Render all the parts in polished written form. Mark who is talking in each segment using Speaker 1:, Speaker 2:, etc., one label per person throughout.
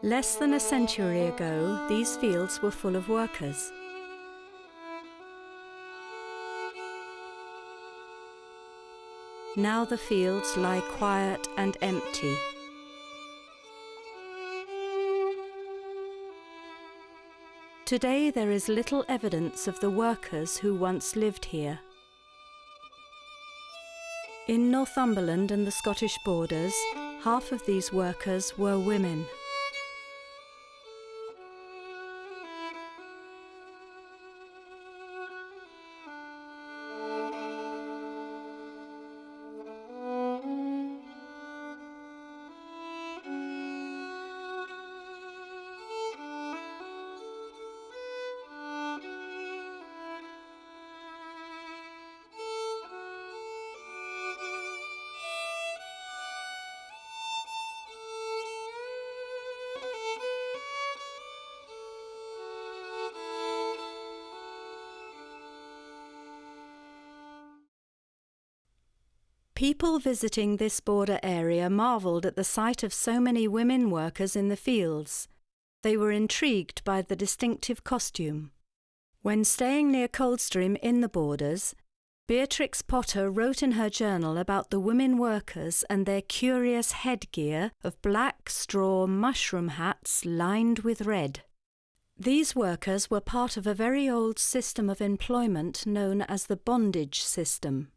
Speaker 1: Less than a century ago, these fields were full of workers. Now the fields lie quiet and empty. Today there is little evidence of the workers who once lived here. In Northumberland and the Scottish borders, half of these workers were women. People visiting this border area marvelled at the sight of so many women workers in the fields. They were intrigued by the distinctive costume. When staying near Coldstream in the borders, Beatrix Potter wrote in her journal about the women workers and their curious headgear of black straw mushroom hats lined with red. These workers were part of a very old system of employment known as the Bondage System.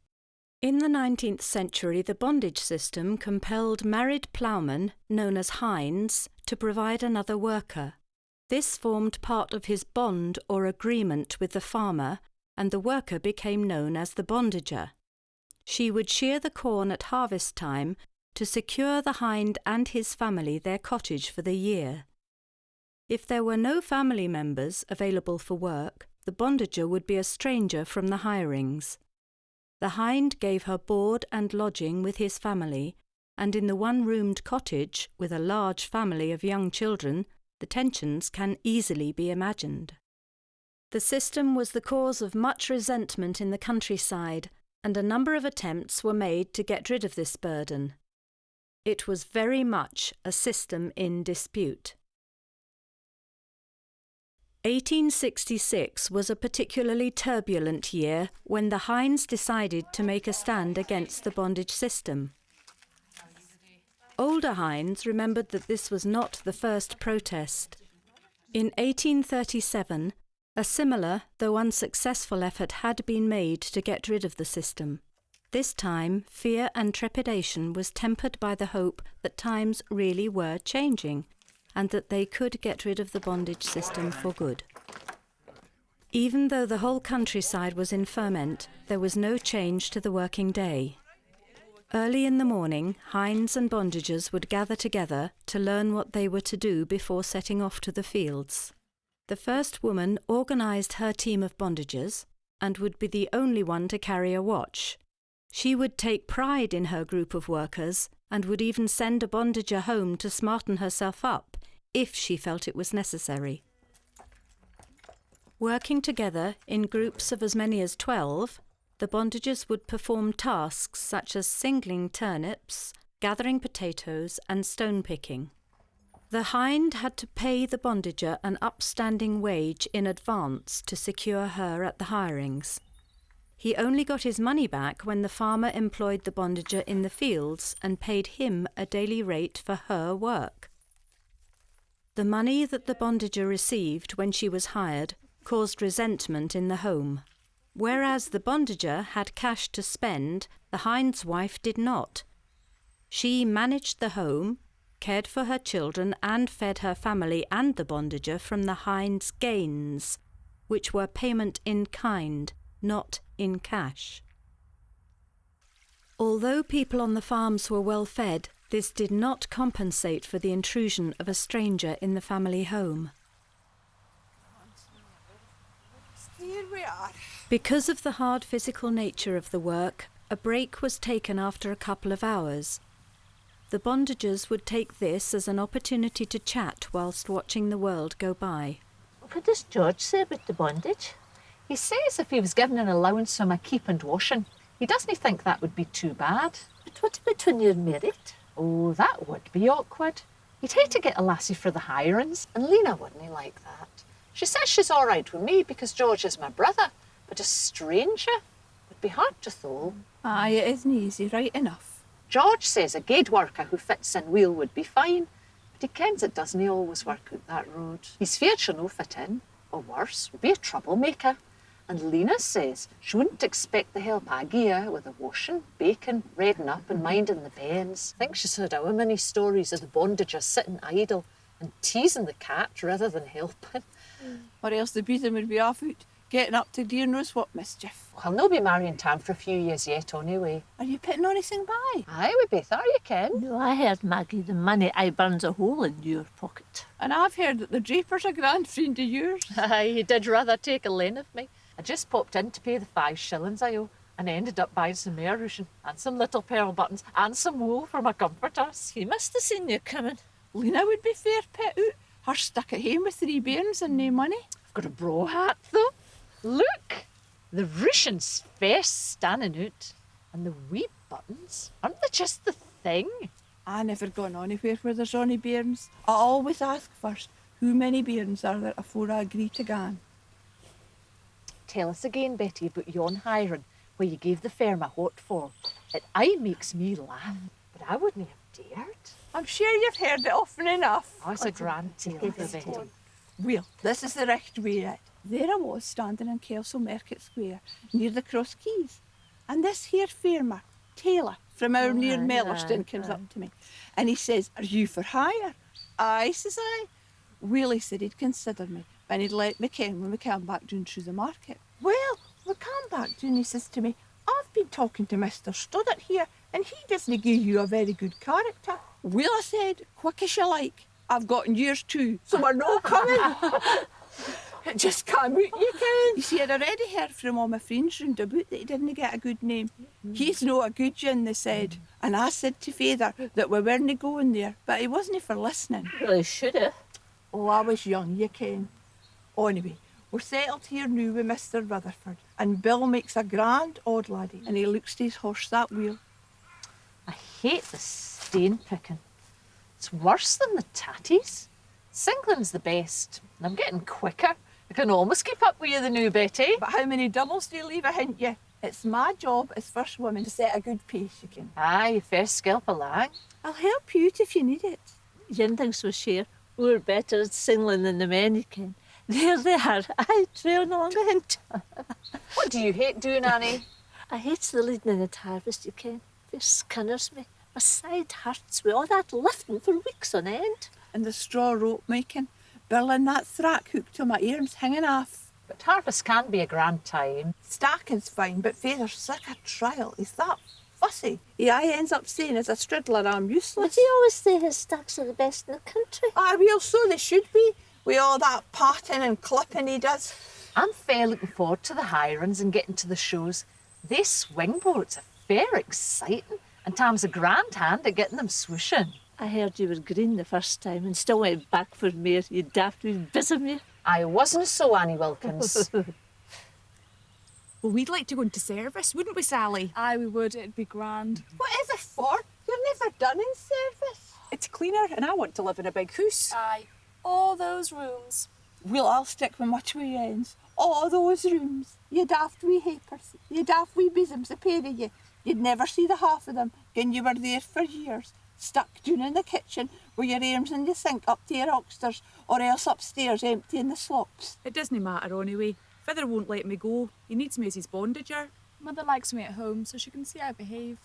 Speaker 1: In the 19th century, the bondage system compelled married ploughmen, known as hinds, to provide another worker. This formed part of his bond or agreement with the farmer, and the worker became known as the bondager. She would shear the corn at harvest time to secure the hind and his family their cottage for the year. If there were no family members available for work, the bondager would be a stranger from the hirings. The hind gave her board and lodging with his family, and in the one-roomed cottage, with a large family of young children, the tensions can easily be imagined. The system was the cause of much resentment in the countryside, and a number of attempts were made to get rid of this burden. It was very much a system in dispute. 1866 was a particularly turbulent year when the hinds decided to make a stand against the bondage system. Older hinds remembered that this was not the first protest. In 1837, a similar, though unsuccessful effort had been made to get rid of the system. This time, fear and trepidation was tempered by the hope that times really were changing, and that they could get rid of the bondage system for good. Even though the whole countryside was in ferment, there was no change to the working day. Early in the morning, hinds and bondagers would gather together to learn what they were to do before setting off to the fields. The first woman organised her team of bondagers and would be the only one to carry a watch. She would take pride in her group of workers and would even send a bondager home to smarten herself up if she felt it was necessary. Working together in groups of as many as 12, the bondagers would perform tasks such as singling turnips, gathering potatoes and stone picking. The hind had to pay the bondager an upstanding wage in advance to secure her at the hirings. He only got his money back when the farmer employed the bondager in the fields and paid him a daily rate for her work. The money that the bondager received when she was hired caused resentment in the home. Whereas the bondager had cash to spend, the hind's wife did not. She managed the home, cared for her children and fed her family and the bondager from the hind's gains, which were payment in kind, not in cash. Although people on the farms were well fed, this did not compensate for the intrusion of a stranger in the family home.
Speaker 2: Here we are.
Speaker 1: Because of the hard physical nature of the work, a break was taken after a couple of hours. The bondagers would take this as an opportunity to chat whilst watching the world go by.
Speaker 3: What does George say about the bondage?
Speaker 2: He says if he was given an allowance for my keep and washing, he doesn't think that would be too bad.
Speaker 3: But what about when you're married?
Speaker 2: Oh, that would be awkward. He'd hate to get a lassie for the hirings, and Lena wouldn't like that. She says she's all right with me because George is my brother, but a stranger would be hard to thole.
Speaker 4: Aye, it isn't easy, right enough.
Speaker 2: George says a gate worker who fits in wheel would be fine, but he kens it doesn't always work out that road. He's feared she'll no fit in, or worse, will be a troublemaker. And Lena says she wouldn't expect the help I gie her with the washing, baking, redding up and minding the bairns. I think she's heard our many stories of the Bondagers sitting idle and teasing the cat rather than helping.
Speaker 4: Or else the beating would be off out, getting up to dear knows what mischief.
Speaker 2: I'll no be marrying Tam for a few years yet anyway.
Speaker 4: Are you putting anything by?
Speaker 2: Aye, we both are, you ken.
Speaker 3: No, I heard, Maggie, the money aye burns a hole in your pocket.
Speaker 4: And I've heard that the draper's a grand friend of yours.
Speaker 2: Aye, he did rather take a len of me. I just popped in to pay the 5 shillings I owe and ended up buying some hair ruching and some little pearl buttons and some wool for my comforters.
Speaker 3: He must have seen you coming.
Speaker 4: Lena would be fair pet out. Her stuck at home with 3 bairns and no money.
Speaker 2: I've got a bro hat though. Look, the ruching's first standing out and the wee buttons, aren't they just the thing?
Speaker 4: I never gone anywhere where there's any bairns. I always ask first, how many bairns are there afore I agree to gang?
Speaker 2: Tell us again, Betty, about yon hiring where you gave the firm a what for. It aye makes me laugh, but I wouldn't have dared.
Speaker 4: I'm sure you've heard it often enough.
Speaker 2: Oh, it's a grand tale, Betty.
Speaker 4: Well, this is the right way it. There I was standing in Kelso Market Square near the Cross Keys, and this here farmer, Taylor, from our near Mellerston, comes up to me and he says, "Are you for hire?" "Aye," says I. Well, he said he'd consider me and he'd let me ken when we came back down through the market. Well, we came back down, he says to me, "I've been talking to Mr. Stoddart here and he doesn't give you a very good character." Well, I said, "Quick as you like. I've gotten yours too, so we're not coming." It just came out, you can. You see, I'd already heard from all my friends round about that he didn't get a good name. He's no a good one, they said. And I said to Father that we weren't going there, but he wasn't for listening.
Speaker 3: Well, he should have.
Speaker 4: Oh, I was young, you ken. Anyway, we're settled here now with Mr. Rutherford, and Bill makes a grand odd laddie, and he looks to his horse that wheel.
Speaker 2: I hate the stain picking. It's worse than the tatties. Singling's the best, and I'm getting quicker. I can almost keep up with you, the new Betty.
Speaker 4: But how many doubles do you leave ahint you? It's my job as first woman to set a good pace, you can.
Speaker 2: Aye, first scalp along.
Speaker 4: I'll help you out if you need it.
Speaker 3: Yen thinks we're share. We're better at singling than the men, you can. There they are. I trail along a hint.
Speaker 2: What do you hate doing, Annie?
Speaker 3: I hate the leading in the harvest, you can. It skinners me. My side hurts with all that lifting for weeks on end.
Speaker 4: And the straw rope making, Bill in that thrack hook till my arm's hanging off.
Speaker 2: But harvest can be a grand time.
Speaker 4: Stacking's fine, but Father's sick of trial. He's that fussy. He aye ends up saying as a striddler I'm useless.
Speaker 3: But he always say his stacks are the best in the country.
Speaker 4: Aye, well, so they should be, with all that patting and clipping he does.
Speaker 2: I'm fair looking forward to the hirings and getting to the shows. They swing boats are fair exciting, and Tom's a grand hand at getting them swooshing.
Speaker 3: I heard you were green the first time and still went back for more, you daft wee bisamere.
Speaker 2: I wasn't so, Annie Wilkins.
Speaker 5: Well, we'd like to go into service, wouldn't we, Sally?
Speaker 6: Aye, we would. It'd be grand.
Speaker 4: What is it for? You're never done in service.
Speaker 5: It's cleaner and I want to live in a big house.
Speaker 6: Aye. All those rooms.
Speaker 4: Well, I'll stick with my two ends. All those rooms. You daft wee hapers. You daft wee bosoms, a pair of you. You'd never see the half of them, and you were there for years. Stuck down in the kitchen with your arms in the sink up to your oxters, or else upstairs emptying the slops.
Speaker 5: It doesn't matter anyway. Father won't let me go. He needs me as his bondager.
Speaker 6: Mother likes me at home so she can see I behave.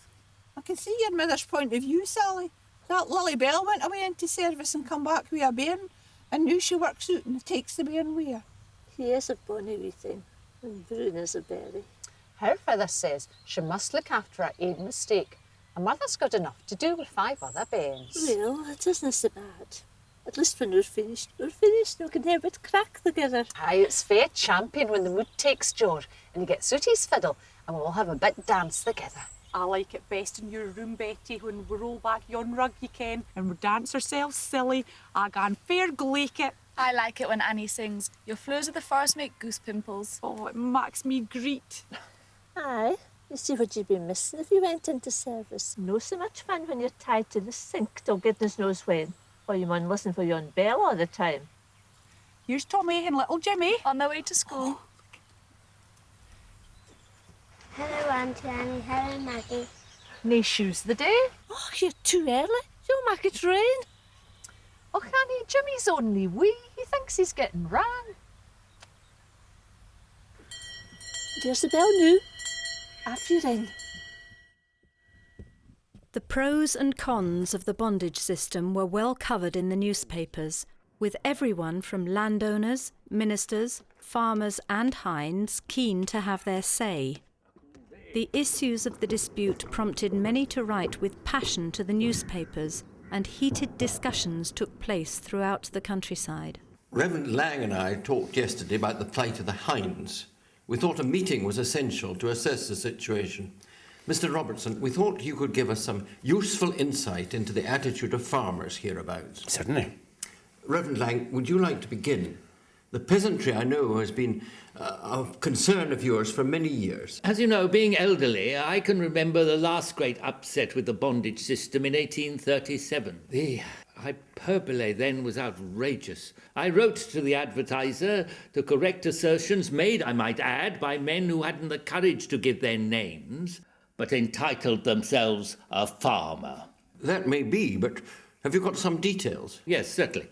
Speaker 4: I can see your mother's point of view, Sally. That Lily Bell went away into service and come back with a bairn, and now she works out and takes the bairn with her.
Speaker 3: He is a bonny wee thing, and Bruin is a berry.
Speaker 2: Her father says she must look after her aid mistake. And Mother's got enough to do with 5 other bairns.
Speaker 3: Well, it isn't so bad. At least when we're finished, we can have it crack together.
Speaker 2: Aye, it's fair champion when the mood takes George and he gets out his fiddle and we'll all have a bit dance together.
Speaker 5: I like it best in your room, Betty, when we roll back yon rug, you ken, and we dance ourselves silly. I gan fair glake it.
Speaker 6: I like it when Annie sings, "Your flowers of the forest make goose pimples."
Speaker 5: Oh, it makes me greet.
Speaker 3: Aye. You see what you'd be missing if you went into service. No so much fun when you're tied to the sink till goodness knows when. Or you mun listen for yon bell all the time.
Speaker 5: Here's Tommy and little Jimmy.
Speaker 6: On their way to school.
Speaker 7: Hello, Auntie Annie. Hello, Maggie.
Speaker 2: Nae shoes the day.
Speaker 3: Oh, you're too early. You'll make it rain.
Speaker 2: Oh, Annie, Jimmy's only wee. He thinks he's getting ran.
Speaker 3: There's the bell now. After you're in.
Speaker 1: The pros and cons of the bondage system were well covered in the newspapers, with everyone from landowners, ministers, farmers and hinds keen to have their say. The issues of the dispute prompted many to write with passion to the newspapers, and heated discussions took place throughout the countryside.
Speaker 8: Reverend Lang and I talked yesterday about the plight of the hinds. We thought a meeting was essential to assess the situation. Mr. Robertson, we thought you could give us some useful insight into the attitude of farmers hereabouts.
Speaker 9: Certainly.
Speaker 8: Reverend Lang, would you like to begin? The peasantry, I know, has been of concern of yours for many years.
Speaker 9: As you know, being elderly, I can remember the last great upset with the bondage system in 1837. The hyperbole then was outrageous. I wrote to the advertiser to correct assertions made, I might add, by men who hadn't the courage to give their names, but entitled themselves a farmer.
Speaker 8: That may be, but have you got some details?
Speaker 9: Yes, certainly.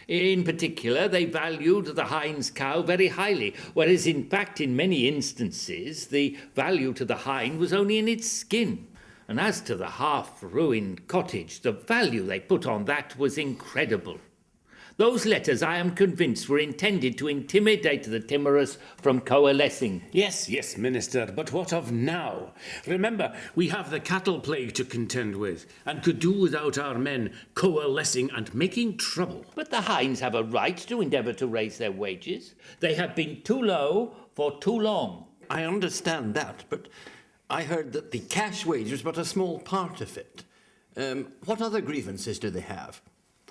Speaker 9: In particular, they valued the Hinds cow very highly, whereas in fact in many instances the value to the hind was only in its skin. And as to the half-ruined cottage, the value they put on that was incredible. Those letters, I am convinced, were intended to intimidate the timorous from coalescing.
Speaker 10: Yes, yes, Minister, but what of now? Remember, we have the cattle plague to contend with, and could do without our men coalescing and making trouble.
Speaker 9: But the hinds have a right to endeavour to raise their wages. They have been too low for too long.
Speaker 8: I understand that, but I heard that the cash wage was but a small part of it. What other grievances do they have?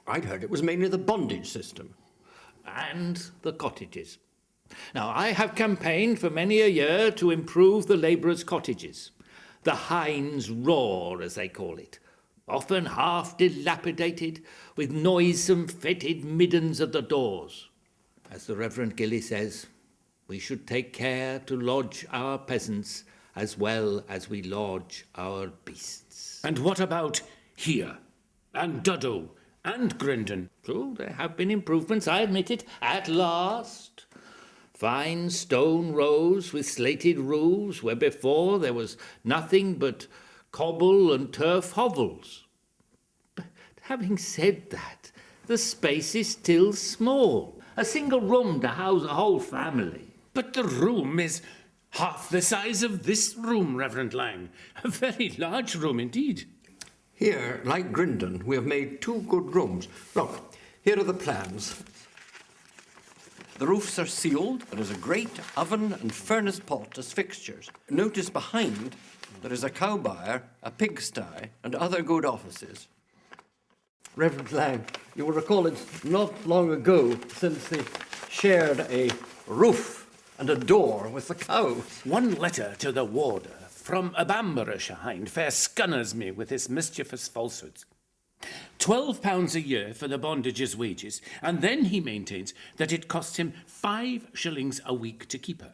Speaker 8: I'd heard it was mainly the bondage system.
Speaker 9: And the cottages. Now, I have campaigned for many a year to improve the labourers' cottages. The hinds' roar, as they call it. Often half dilapidated, with noisome fetid middens at the doors. As the Reverend Gilly says, we should take care to lodge our peasants as well as we lodge our beasts.
Speaker 10: And what about here? And Duddow? And Grindon.
Speaker 9: True, there have been improvements, I admit it, at last. Fine stone rows with slated roofs, where before there was nothing but cobble and turf hovels. But having said that, the space is still small. A single room to house a whole family.
Speaker 10: But the room is half the size of this room, Reverend Lang. A very large room indeed.
Speaker 8: Here, like Grindon, we have made 2 good rooms. Look, here are the plans. The roofs are sealed. There is a grate, oven and furnace pot as fixtures. Notice behind there is a cow byre, a pigsty and other good offices. Reverend Lang, you will recall it's not long ago since they shared a roof and a door with the cow.
Speaker 10: One letter to the warder from a Bamborough hind fair scunners me with his mischievous falsehoods. £12 a year for the bondager's wages, and then he maintains that it costs him 5 shillings a week to keep her.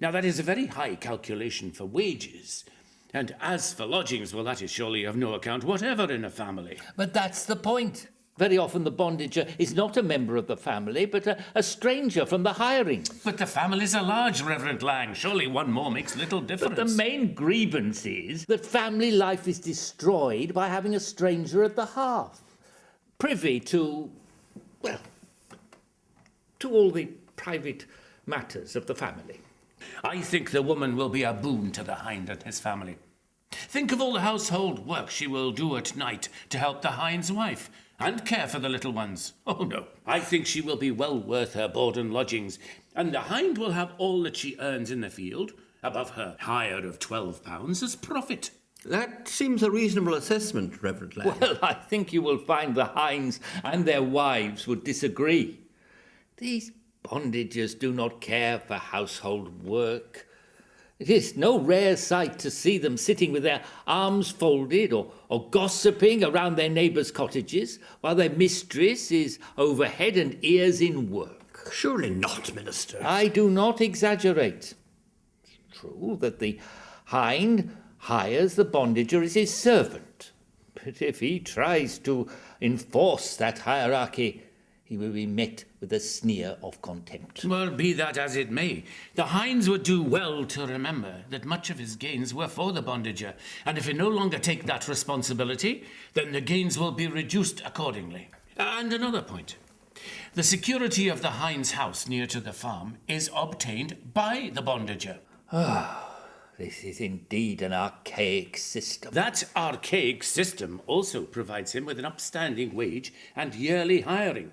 Speaker 10: Now that is a very high calculation for wages, and as for lodgings, well, that is surely of no account whatever in a family.
Speaker 9: But that's the point. Very often the bondager is not a member of the family, but a stranger from the hiring.
Speaker 10: But the families are large, Reverend Lang. Surely one more makes little difference.
Speaker 9: But the main grievance is that family life is destroyed by having a stranger at the hearth, privy to, well, to all the private matters of the family.
Speaker 10: I think the woman will be a boon to the hind and his family. Think of all the household work she will do at night to help the hind's wife and care for the little ones. Oh, no, I think she will be well worth her board and lodgings, and the hind will have all that she earns in the field, above her hire of £12, as profit.
Speaker 8: That seems a reasonable assessment, Reverend Lang.
Speaker 9: Well, I think you will find the hinds and their wives would disagree. These bondagers do not care for household work. It is no rare sight to see them sitting with their arms folded or gossiping around their neighbours' cottages while their mistress is over head and ears in work.
Speaker 8: Surely not, Minister.
Speaker 9: I do not exaggerate. It's true that the hind hires the bondager as his servant, but if he tries to enforce that hierarchy, he will be met with a sneer of contempt.
Speaker 10: Well, be that as it may, the Hinds would do well to remember that much of his gains were for the bondager, and if he no longer take that responsibility, then the gains will be reduced accordingly. And another point. The security of the Hinds' house near to the farm is obtained by the bondager.
Speaker 9: This is indeed an archaic system.
Speaker 10: That archaic system also provides him with an upstanding wage and yearly hiring.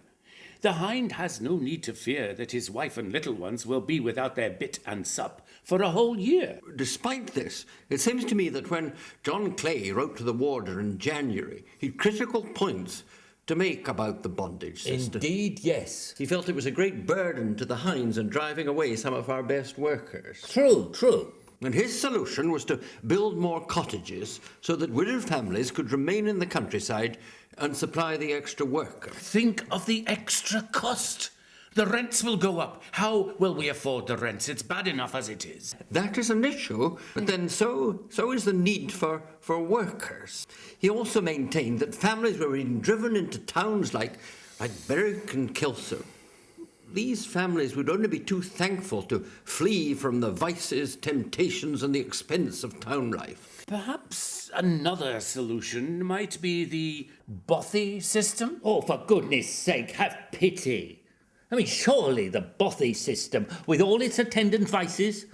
Speaker 10: The hind has no need to fear that his wife and little ones will be without their bit and sup for a whole year.
Speaker 8: Despite this, it seems to me that when John Clay wrote to the warder in January, he had critical points to make about the bondage system.
Speaker 9: Indeed, yes.
Speaker 8: He felt it was a great burden to the hinds in driving away some of our best workers.
Speaker 9: True.
Speaker 8: And his solution was to build more cottages so that widowed families could remain in the countryside and supply the extra workers.
Speaker 10: Think of the extra cost. The rents will go up. How will we afford the rents? It's bad enough as it is.
Speaker 8: That is an issue, but then so is the need for workers. He also maintained that families were being driven into towns like Berwick and Kelso. These families would only be too thankful to flee from the vices, temptations and the expense of town life.
Speaker 10: Perhaps another solution might be the bothy system?
Speaker 9: Oh, for goodness sake, have pity. I mean, surely the bothy system, with all its attendant vices,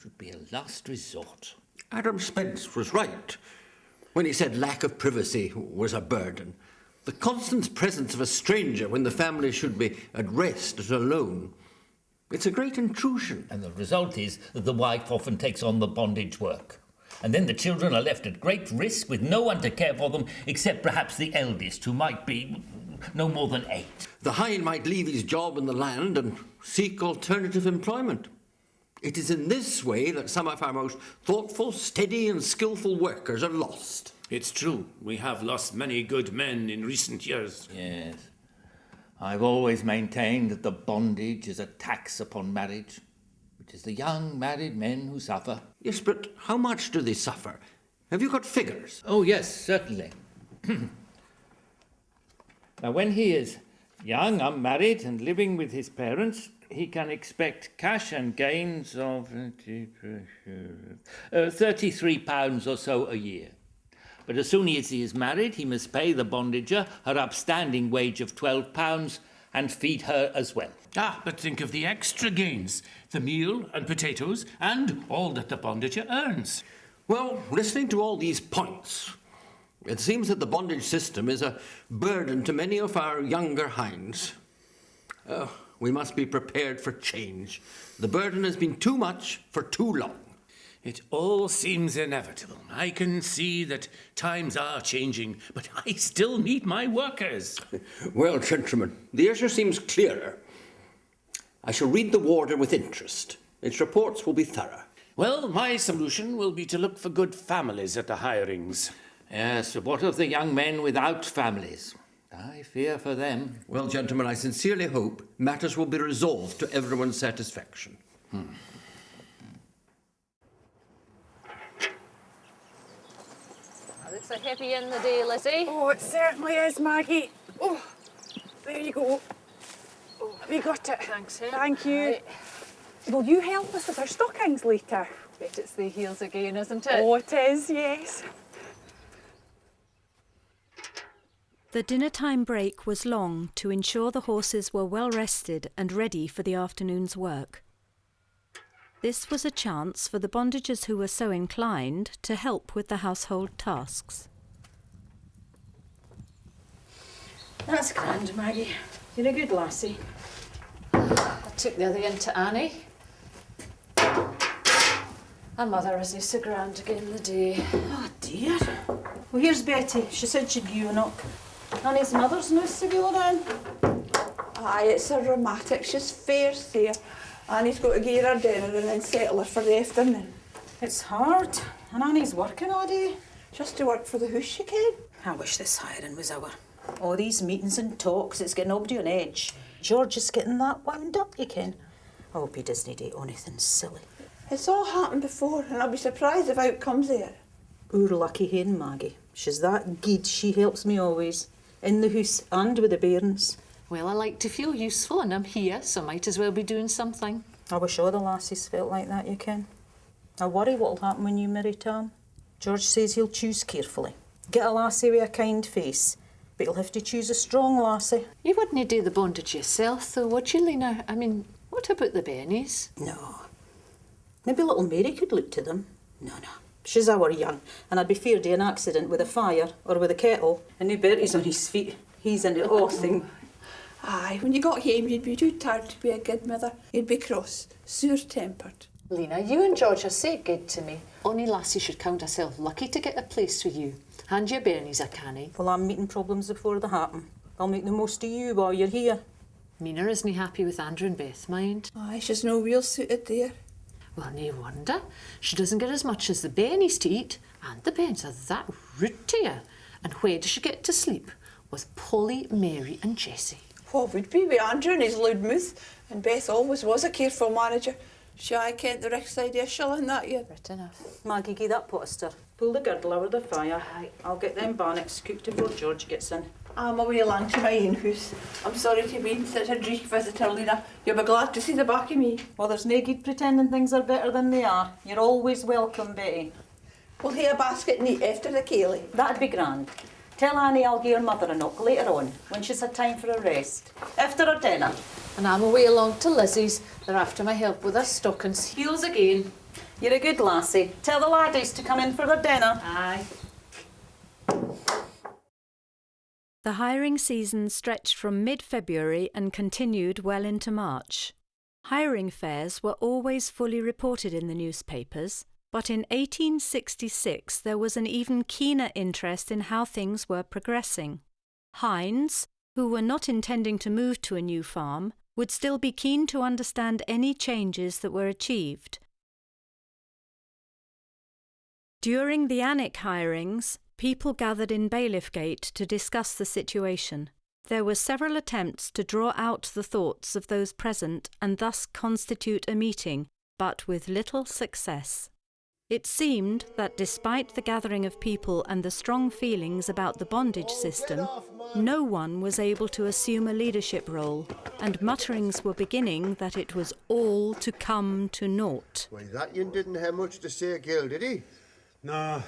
Speaker 9: should be a last resort.
Speaker 8: Adam Spence was right when he said lack of privacy was a burden. The constant presence of a stranger when the family should be at rest and alone. It's a great intrusion.
Speaker 9: And the result is that the wife often takes on the bondage work. And then the children are left at great risk with no one to care for them except perhaps the eldest, who might be no more than 8.
Speaker 8: The hind might leave his job in the land and seek alternative employment. It is in this way that some of our most thoughtful, steady and skillful workers are lost.
Speaker 10: It's true. We have lost many good men in recent years.
Speaker 9: Yes. I've always maintained that the bondage is a tax upon marriage. It is the young married men who suffer.
Speaker 8: Yes, but how much do they suffer? Have you got figures?
Speaker 9: Oh, yes, certainly. Now, when he is young, unmarried, and living with his parents, he can expect cash and gains of £33 or so a year. But as soon as he is married, he must pay the bondager her upstanding wage of £12 and feed her as well.
Speaker 10: But think of the extra gains, the meal and potatoes, and all that the bondager earns.
Speaker 8: Well, listening to all these points, it seems that the bondage system is a burden to many of our younger hinds. We must be prepared for change. The burden has been too much for too long.
Speaker 10: It all seems inevitable. I can see that times are changing, but I still need my workers.
Speaker 8: Well, gentlemen, the issue seems clearer. I shall read the warder with interest. Its reports will be thorough.
Speaker 10: Well, my solution will be to look for good families at the hirings.
Speaker 9: Yes, but what of the young men without families? I fear for them.
Speaker 8: Well, gentlemen, I sincerely hope matters will be resolved to everyone's satisfaction.
Speaker 2: Looks a heavy in the day, Lizzie.
Speaker 5: Oh, it certainly is, Maggie. Oh, there you go. Oh, have you got it?
Speaker 2: Thanks, Hen.
Speaker 5: Thank you.
Speaker 2: Right.
Speaker 5: Will you help us with our stockings later?
Speaker 2: Bet it's the heels again, isn't it?
Speaker 5: Oh, it is, yes.
Speaker 1: The dinner time break was long to ensure the horses were well rested and ready for the afternoon's work. This was a chance for the bondagers who were so inclined to help with the household tasks.
Speaker 2: That's grand, Maggie. You're a good lassie. I took the other in to Annie. Her mother isn't so grand again the day.
Speaker 4: Oh dear. Well, here's Betty. She said she'd give a knock. Annie's mother's no so good then. Aye, it's a rheumatic. She's fair there. Annie's got to give her dinner and then settle her for the afternoon.
Speaker 11: It's hard, and Annie's working all day.
Speaker 4: Just to work for the house, you ken.
Speaker 11: I wish this hiring was our. All these meetings and talks, it's getting nobody on edge. George is getting that wound up, you ken. I hope he doesn't do anything silly.
Speaker 4: It's all happened before, and I'll be surprised if out comes there.
Speaker 11: Poor lucky hen, Maggie. She's that good, she helps me always. In the house and with the bairns.
Speaker 2: Well, I like to feel useful, and I'm here, so I might as well be doing something.
Speaker 11: I wish all the lassies felt like that, you ken. I worry what'll happen when you marry Tom. George says he'll choose carefully. Get a lassie with a kind face, but you'll have to choose a strong lassie.
Speaker 2: You wouldn't do the bondage yourself, though, would you, Lena? I mean, what about the Bennies?
Speaker 11: No. Maybe little Mary could look to them. No. She's our young, and I'd be feared of an accident with a fire or with a kettle. And now Bertie's on his feet. He's into all thing.
Speaker 4: Aye, when you got home, you'd be too tired to be a good mother. You'd be cross, sour-tempered.
Speaker 2: Lena, you and George are so good to me. Ony lassie should count herself lucky to get a place with you. Hand your bairnies a canny.
Speaker 11: Well, I'm meeting problems before they happen. I'll make the most of you while you're here.
Speaker 2: Mina isn't happy with Andrew and Beth, mind.
Speaker 4: Aye, she's no real suited there.
Speaker 2: Well, no wonder. She doesn't get as much as the Bennies to eat, and the Bens are that rude to you. And where does she get to sleep? With Polly, Mary and Jessie.
Speaker 4: What would be with Andrew and his loud mouth? And Beth always was a careful manager. She aye kent the richt side of a shilling that year.
Speaker 2: Right enough.
Speaker 11: Maggie, give that pot of stir. Pull the girdle over the fire. I'll get them bannocks cooked before George gets in.
Speaker 4: I'm away along to my own house. I'm sorry to be such a dreich visitor, Lena. You'll be glad to see the back of me.
Speaker 11: Well, there's no good pretending things are better than they are. You're always welcome, Betty.
Speaker 4: We'll hae a basket and eat after the Kaylee.
Speaker 11: That'd be grand. Tell Annie I'll give her mother a knock later on, when she's had time for a rest. After her dinner.
Speaker 2: And I'm away along to Lizzie's. They're after my help with her stockings. Heels again.
Speaker 11: You're a good lassie. Tell the laddies to come in for their dinner.
Speaker 2: Aye.
Speaker 1: The hiring season stretched from mid-February and continued well into March. Hiring fairs were always fully reported in the newspapers, but in 1866 there was an even keener interest in how things were progressing. Hinds, who were not intending to move to a new farm, would still be keen to understand any changes that were achieved. During the Annick hirings, people gathered in Bailiff Gate to discuss the situation. There were several attempts to draw out the thoughts of those present and thus constitute a meeting, but with little success. It seemed that despite the gathering of people and the strong feelings about the bondage system, no one was able to assume a leadership role, and mutterings were beginning that it was all to come to naught.
Speaker 12: Why, that yin didn't have much to say, Gil, did he?
Speaker 13: No,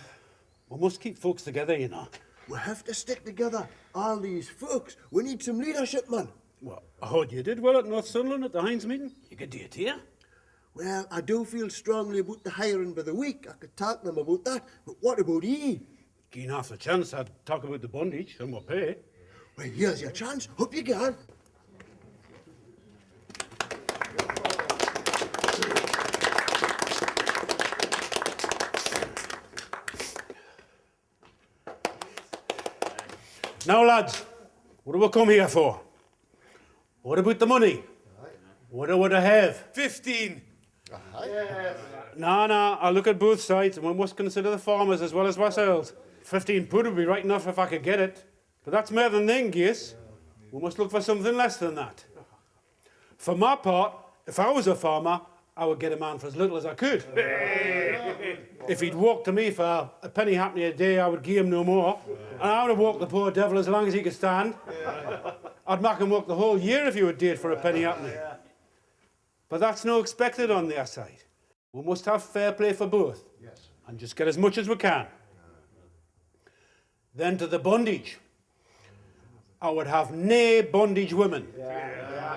Speaker 13: we must keep folks together, you know.
Speaker 12: We have to stick together, all these folks. We need some leadership, man.
Speaker 13: Well, I heard you did well at Northumberland at the Hinds meeting. You could do it here.
Speaker 12: Well, I do feel strongly about the hiring by the week. I could talk to them about that. But what about ye?
Speaker 13: Given half the chance, I'd talk about the bondage and what pay.
Speaker 12: Well, here's your chance. Up you go.
Speaker 13: Now, lads, what do we come here for? What about the money? What do I have?
Speaker 12: 15.
Speaker 13: No, I look at both sides, and we must consider the farmers as well as ourselves. 15 pud would be right enough if I could get it. But that's more than then, Gies. We must look for something less than that. For my part, if I was a farmer, I would get a man for as little as I could. If he'd walk to me for a penny halfpenny a day, I would give him no more. And I would have walked the poor devil as long as he could stand. I'd make him work the whole year if he would do it for a penny halfpenny. But that's no expected on their side. We must have fair play for both, and just get as much as we can. Then to the bondage. I would have nae bondage women.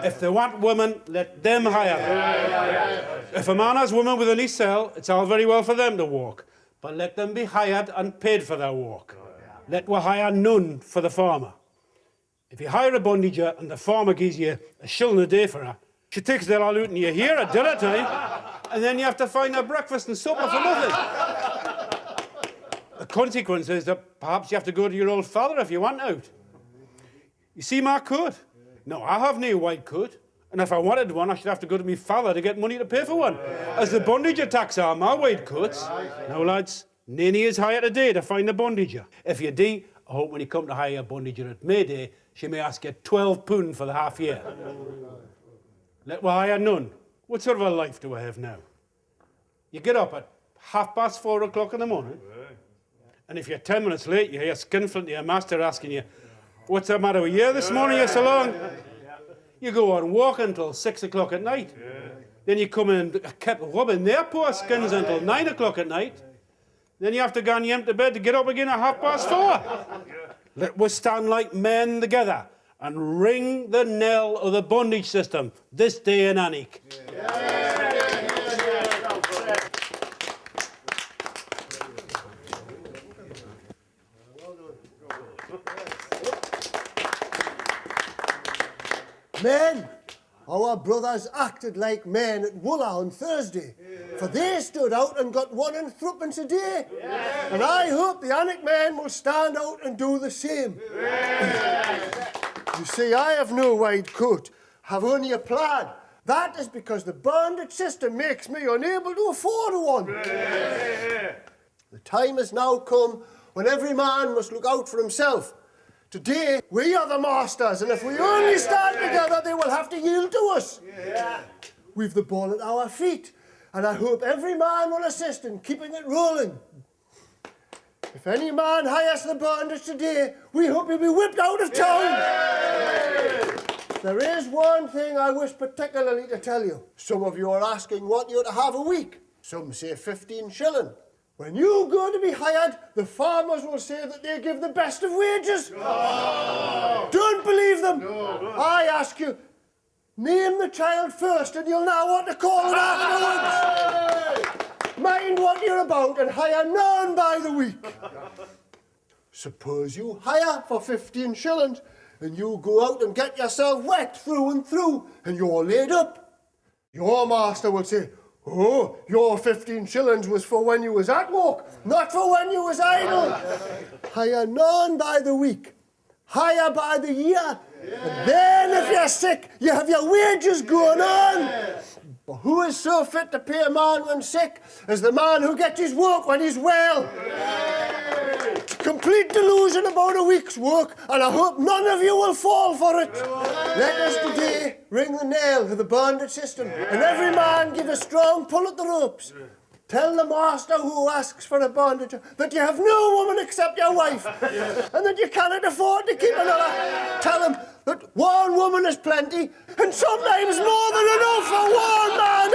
Speaker 13: If they want women, let them hire them. If a man has women within his cell, it's all very well for them to walk, but let them be hired and paid for their walk. Let we hire none for the farmer. If you hire a bondager and the farmer gives you a shilling a day for her, she takes their all out and you here at dinner time, and then you have to find her breakfast and supper for nothing. The consequence is that perhaps you have to go to your old father if you want out. You see my coat? No, I have no white coat. And if I wanted one, I should have to go to my father to get money to pay for one, as the bondager tax are my wide coats. Now, lads, Nanny is hire today to find a bondager. If you do, I hope when you come to hire a bondager at May Day, she may ask you £12 for the half year. Let we hire none. What sort of a life do I have now? You get up at 4:30 in the morning, and if you're 10 minutes late, you hear skinflint to your master asking you, "What's the matter with you this morning, you so long?" You go on walking until 6 o'clock at night. Then you come in and keep rubbing their poor skins until 9 o'clock at night. Then you have to go and yem to bed to get up again at 4:30. Let us stand like men together and ring the knell of the bondage system this day in Annick.
Speaker 12: Men, our brothers acted like men at Wooler on Thursday, for they stood out and got 1 and 3 a day. And I hope the Annick men will stand out and do the same. You see, I have no wide coat, have only a plaid. That is because the bondage system makes me unable to afford one. The time has now come when every man must look out for himself. Today, we are the masters, and if we only stand together, they will have to yield to us. We've the ball at our feet, and I hope every man will assist in keeping it rolling. If any man hires the bondage today, we hope he'll be whipped out of town. There is one thing I wish particularly to tell you. Some of you are asking what you're to have a week. Some say 15 shilling. When you go to be hired, the farmers will say that they give the best of wages. No. Don't believe them. No. I ask you, name the child first and you'll know what to call it afterwards. Mind what you're about and hire none by the week. Suppose you hire for 15 shillings and you go out and get yourself wet through and through and you're laid up. Your master will say, "Oh, your 15 shillings was for when you was at work, not for when you was idle." Hire none by the week, hire by the year. And then if you're sick, you have your wages going on. But who is so fit to pay a man when sick as the man who gets his work when he's well? Complete delusion about a week's work, and I hope none of you will fall for it. Let us today ring the nail to the bondage system, and every man give a strong pull at the ropes. Tell the master who asks for a bondage that you have no woman except your wife, and that you cannot afford to keep another. Tell him that one woman is plenty, and sometimes more than enough for one man.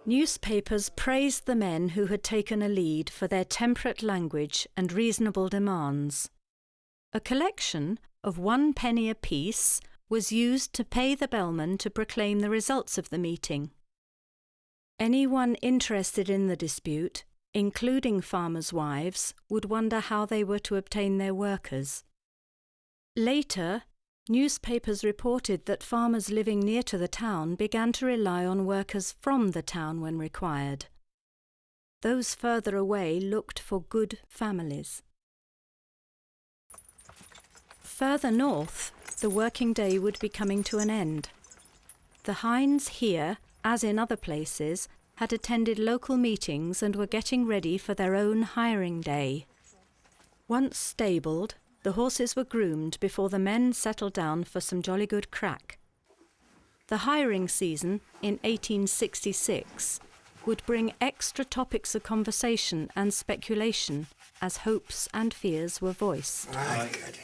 Speaker 1: Newspapers praised the men who had taken a lead for their temperate language and reasonable demands. A collection of 1 penny apiece was used to pay the bellman to proclaim the results of the meeting. Anyone interested in the dispute, including farmers' wives, would wonder how they were to obtain their workers. Later, newspapers reported that farmers living near to the town began to rely on workers from the town when required. Those further away looked for good families. Further north, the working day would be coming to an end. The Hinds here, as in other places, had attended local meetings and were getting ready for their own hiring day. Once stabled, the horses were groomed before the men settled down for some jolly good crack. The hiring season in 1866 would bring extra topics of conversation and speculation as hopes and fears were voiced.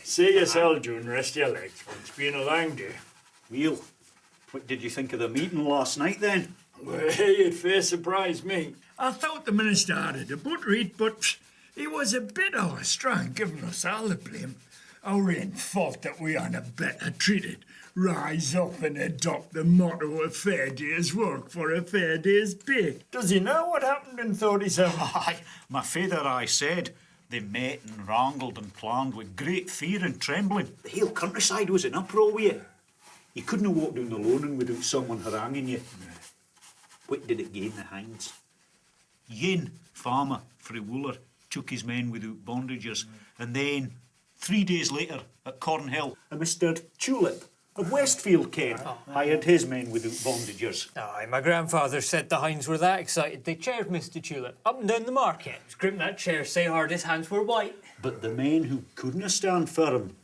Speaker 14: Say yourself, June, rest your legs. It's been a long day.
Speaker 15: Well, what did you think of the meeting last night then?
Speaker 14: Well, it fair surprised me. I thought the minister had it a butt read, but he was a bit overstrong, giving us all the blame. Our own fault that we aren't better treated. Rise up and adopt the motto of fair day's work for a fair day's pay. Does he know what happened in 37?
Speaker 15: Aye, my father I said they met and wrangled and planned with great fear and trembling. The whole countryside was in uproar with it. You couldn't walk down the Lonan without someone haranguing you. What did it gain the Hinds? Yin, farmer frae Wooler, took his men without Bondagers, and then 3 days later at Cornhill, a Mr. Tulip of Westfield came, hired his men without Bondagers.
Speaker 16: Aye, my grandfather said the hinds were that excited they chaired Mr. Tulip up and down the market. He was gripping that chair so hard his hands were white.
Speaker 15: But the men who couldn't stand firm,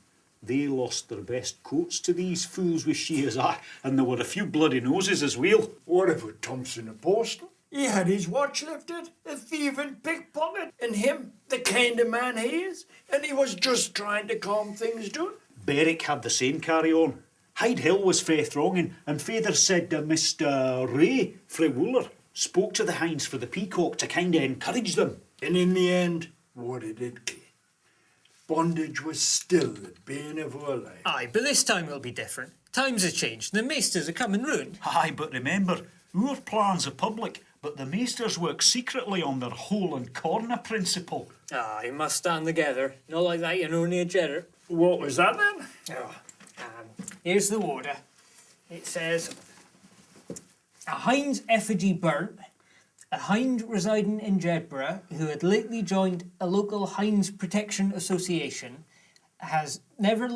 Speaker 15: they lost their best coats to these fools with shears, and there were a few bloody noses as well.
Speaker 14: What about Thompson of Boston? He had his watch lifted, a thief and pickpocket, and him, the kind of man he is, and he was just trying to calm things down.
Speaker 15: Berwick had the same carry on. Hyde Hill was fair thronging, and feyther said Mr. Ray frae Wooler spoke to the hinds for the peacock to kind of encourage them.
Speaker 14: And in the end, what did it get? Bondage was still the bane of our life.
Speaker 16: Aye, but this time it'll be different. Times have changed, and the maesters are coming round.
Speaker 15: Aye, but remember, our plans are public, but the maesters work secretly on their hole and corner principle.
Speaker 16: Aye, must stand together. Not like that, you're only a jetter.
Speaker 14: What was that then?
Speaker 16: Oh, here's the order. It says, a hind's effigy burnt, a hind residing in Jedburgh who had lately joined a local hinds protection association has never,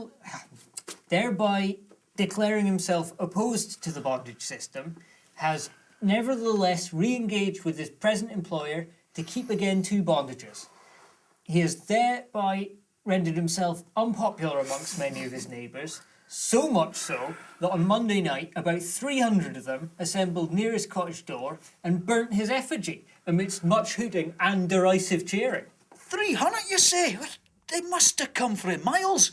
Speaker 16: thereby declaring himself opposed to the bondage system, has nevertheless re-engaged with his present employer to keep again 2 bondages. He has thereby rendered himself unpopular amongst many of his neighbours, so much so that on Monday night about 300 of them assembled near his cottage door and burnt his effigy amidst much hooting and derisive cheering.
Speaker 15: 300, you say? They must have come from miles.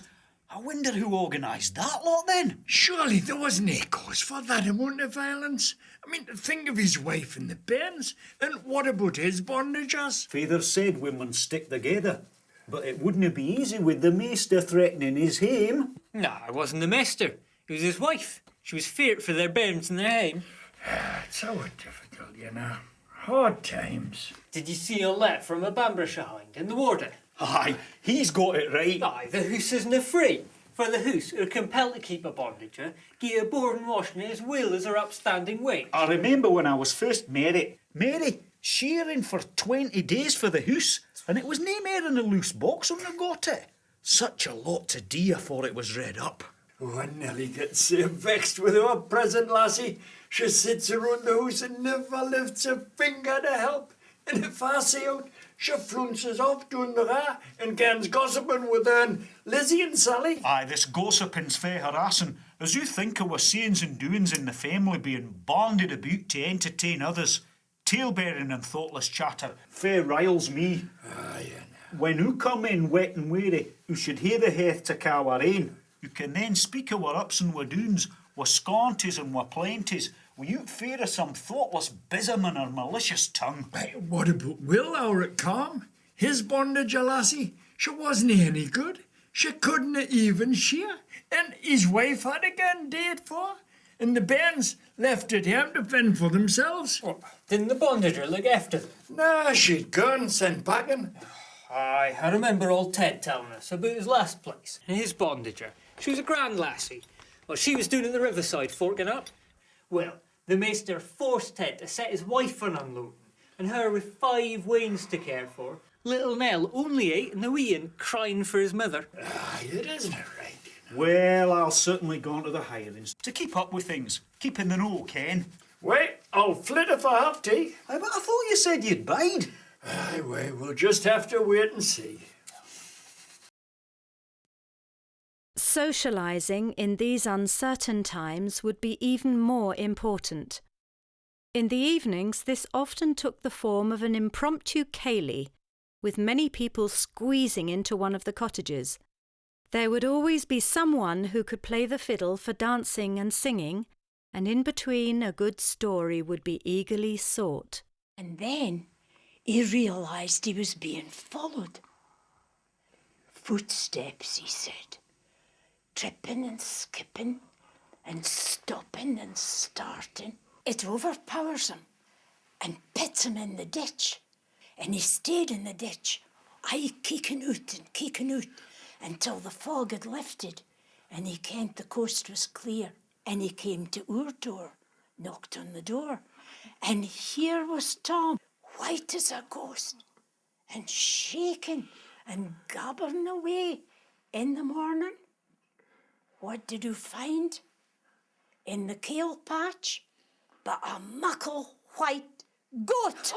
Speaker 15: I wonder who organised that lot then.
Speaker 14: Surely there wasn't a cause for that amount of violence. I mean, think of his wife and the bairns, and what about his bondagers?
Speaker 15: Feyther said women stick together, but it wouldn't be easy with the maester threatening his hame.
Speaker 16: No, it wasn't the maester. It was his wife. She was feared for their bairns and their hame.
Speaker 14: It's so difficult, you know. Hard times.
Speaker 16: Did you see a letter from a Bambershire hind in the warden?
Speaker 15: Aye, he's got it right.
Speaker 16: Aye, the hoose isn't free. For the hoose are compelled to keep a bondager, gie a board and washing as well as her upstanding wage.
Speaker 15: I remember when I was first married. Mary, shearing for 20 days for the hoose, and it was nae mair than a loose box when I got it. Such a lot to do afore it was read up.
Speaker 14: Oh, Nelly gets so vexed with her present lassie. She sits around the house and never lifts a finger to help. And if I say out, she flounces off down the ra and gans gossiping with her and Lizzie and Sally.
Speaker 15: Aye, this gossiping's fair harassing. As you think of our sayings and doings in the family being banded about to entertain others, tale-bearing and thoughtless chatter fair riles me.
Speaker 14: Aye,
Speaker 15: when who come in wet and weary, who should hear the heath to cow our ain, who can then speak of our ups and our downs, our scanties and our plenties, without fear of some thoughtless bism or malicious tongue.
Speaker 14: What about Will, our at Calm? His bondage, lassie, she wasn't any good. She couldn't even shear, and his wife had again dead for, and the bairns left at him to fend for themselves.
Speaker 16: Well, didn't the bondager look after them?
Speaker 14: Nah, she'd gone sent packing.
Speaker 16: Aye, I remember old Ted telling us about his last place, and his bondager. She was a grand lassie. Well, she was down at the riverside forking up. Well, the maester forced Ted to set his wife on unloading, and her with 5 wains to care for. Little Nell only 8 and the wee un crying for his mother.
Speaker 14: Aye, it isn't right.
Speaker 15: Well, I'll certainly go on to the hirings to keep up with things. Keep in the know, Ken.
Speaker 14: Wait, I'll flit if I have to.
Speaker 15: Aye, but I thought you said you'd bide.
Speaker 14: Aye, well, we'll just have to wait and see.
Speaker 1: Socialising in these uncertain times would be even more important. In the evenings, this often took the form of an impromptu ceilidh, with many people squeezing into one of the cottages. There would always be someone who could play the fiddle for dancing and singing, and in between a good story would be eagerly sought.
Speaker 17: And then he realised he was being followed. Footsteps, he said, tripping and skipping and stopping and starting. It overpowers him and pits him in the ditch. And he stayed in the ditch, aye keeking out, until the fog had lifted and he kent the coast was clear. And he came to our door, knocked on the door, and here was Tom. white as a ghost, and shaking and gabbering away in the morning. What did you find in the kale patch but a muckle white goat?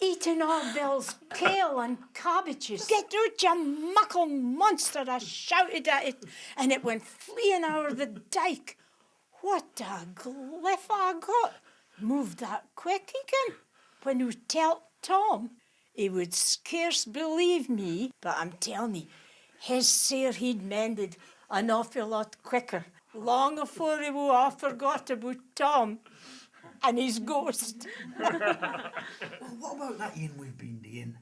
Speaker 17: Eating all Bill's kale and cabbages. Get out, you muckle monster, I shouted at it, and it went fleeing over the dyke. What a gliff I got. Moved that quick again. When you tell Tom, he would scarce believe me, but I'm telling you, his sare he'd mended an awful lot quicker, long afore he would have forgot about Tom and his ghost.
Speaker 15: Well, what about that inn we've been doing?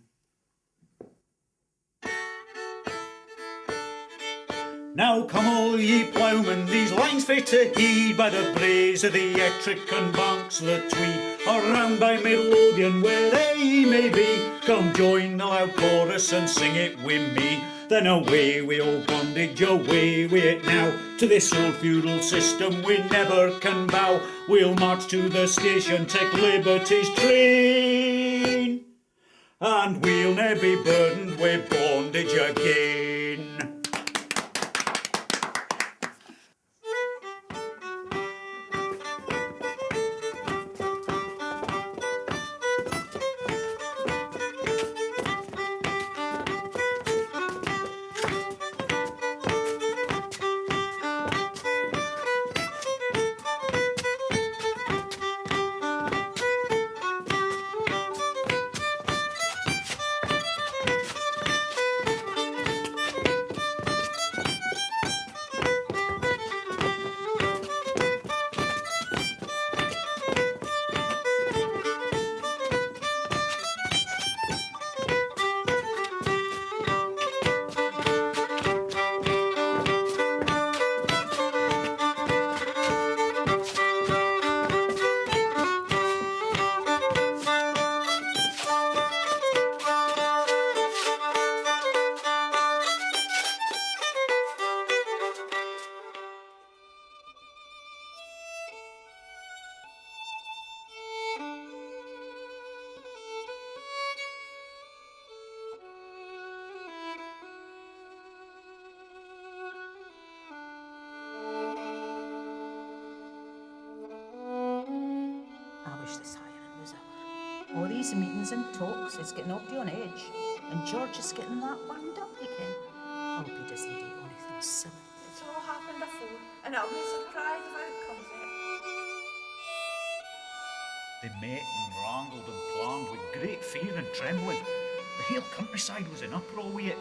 Speaker 15: Now come all ye ploughmen, these lines fit to heed by the braes of the Ettrick and banks of the Tweed, or round by Midlothian where they may be. Come join the loud chorus and sing it with me. Then away we old bondage, away with it now. To this old feudal system we never can bow. We'll march to the station, take liberty's train, and we'll ne'er be burdened with bondage again.
Speaker 11: All these meetings and talks is getting up to on edge, and George is getting that wound up again. I hope he doesn't do anything silly.
Speaker 6: It's all happened before, and I'll be surprised if it comes out.
Speaker 15: They met and wrangled and planned with great fear and trembling. The whole countryside was in uproar with it.